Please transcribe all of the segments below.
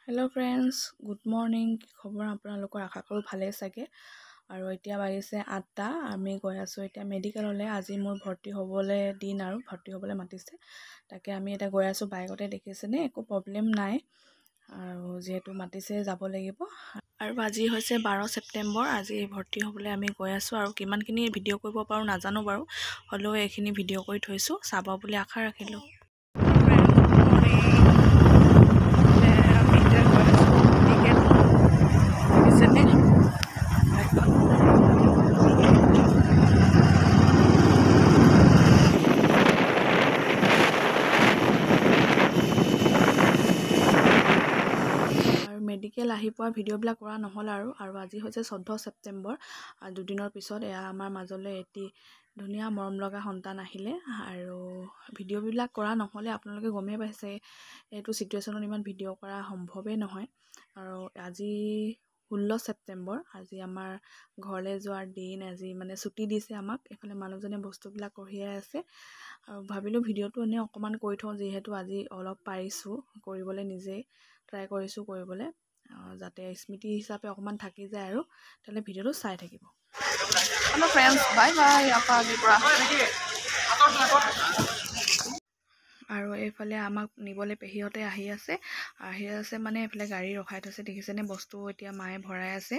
Hello' friends, good morning. কি খবৰ আপোনালোকৰ? আশা কৰোঁ ভালেই চাগে। আৰু এতিয়া বাজিছে 8টা। আমি গৈ আছোঁ এতিয়া মেডিকেললৈ। আজি মোৰ ভৰ্তি হ'বলৈ দিন আৰু ভৰ্তি হ'বলৈ মাতিছে। তাকে আমি এতিয়া গৈ আছোঁ। বাইকতে দেখিছেনে, একো প্ৰব্লেম নাই। আৰু যিহেতু মাতিছে যাব লাগিব। আৰু আজি হৈছে 12 ছেপ্টেম্বৰ। আজি ভৰ্তি হ'বলৈ আমি গৈ আছোঁ। আৰু কিমানখিনি ভিডিঅ' কৰিব পাৰোঁ নাজানো বাৰু, হ'লেও এইখিনি ভিডিঅ' কৰি থৈছোঁ, চাব বুলি আশা ৰাখিলোঁ। মেডিকেল আহি পোৱা ভিডিঅ'বিলাক কৰা নহ'ল আৰু আজি হৈছে 14 ছেপ্টেম্বৰ। দুদিনৰ পিছত এয়া আমাৰ মাজলৈ এটি ধুনীয়া মৰম লগা সন্তান আহিলে। আৰু ভিডিঅ'বিলাক কৰা নহ'লে, আপোনালোকে গমেই পাইছে এইটো ছিটুৱেশ্যনত ইমান ভিডিঅ' কৰা সম্ভৱেই নহয়। আৰু আজি 16 ছেপ্টেম্বৰ, আজি আমাৰ ঘৰলৈ যোৱাৰ দিন। আজি মানে ছুটি দিছে আমাক। এইফালে মানুহজনে বস্তুবিলাক কঢ়িয়াই আছে। আৰু ভাবিলোঁ ভিডিঅ'টো এনেই অকণমান কৰি থওঁ, যিহেতু আজি অলপ পাৰিছোঁ কৰিবলৈ, নিজেই ট্ৰাই কৰিছোঁ কৰিবলৈ, যাতে স্মৃতি হিচাপে অকণমান থাকি যায়। আৰু তেতিয়াহ'লে ভিডিঅ'টো চাই থাকিব। Hello' friends, bye bye. আজিৰ পৰা আৰু এইফালে আমাক নিবলৈ পেহীহঁতে আহি আছে মানে এইফালে গাড়ী ৰখাই থৈছে, দেখিছেনে? বস্তু এতিয়া মায়ে ভৰাই আছে।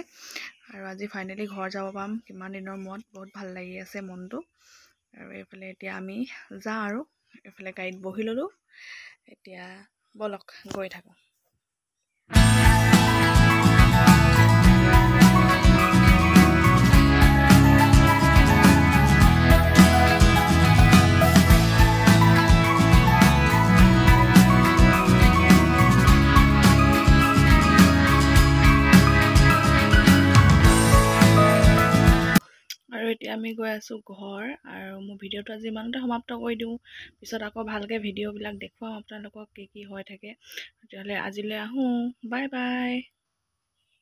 আৰু আজি ফাইনেলি ঘৰ যাব পাম, কিমান দিনৰ মূৰত। বহুত ভাল লাগি আছে মনটো। আৰু এইফালে এতিয়া আমি যাওঁ আৰু এইফালে গাড়ীত বহি ল'লোঁ। এতিয়া ব'লক গৈ থাকোঁ। আৰু এতিয়া আমি গৈ আছোঁ ঘৰ। আৰু মোৰ ভিডিঅ'টো আজি ইমানতে সমাপ্ত কৰি দিওঁ। পিছত আকৌ ভালকৈ ভিডিঅ'বিলাক দেখুৱাম আপোনালোকক, কি কি হৈ থাকে। তেতিয়াহ'লে আজিলৈ আহোঁ। Bye bye.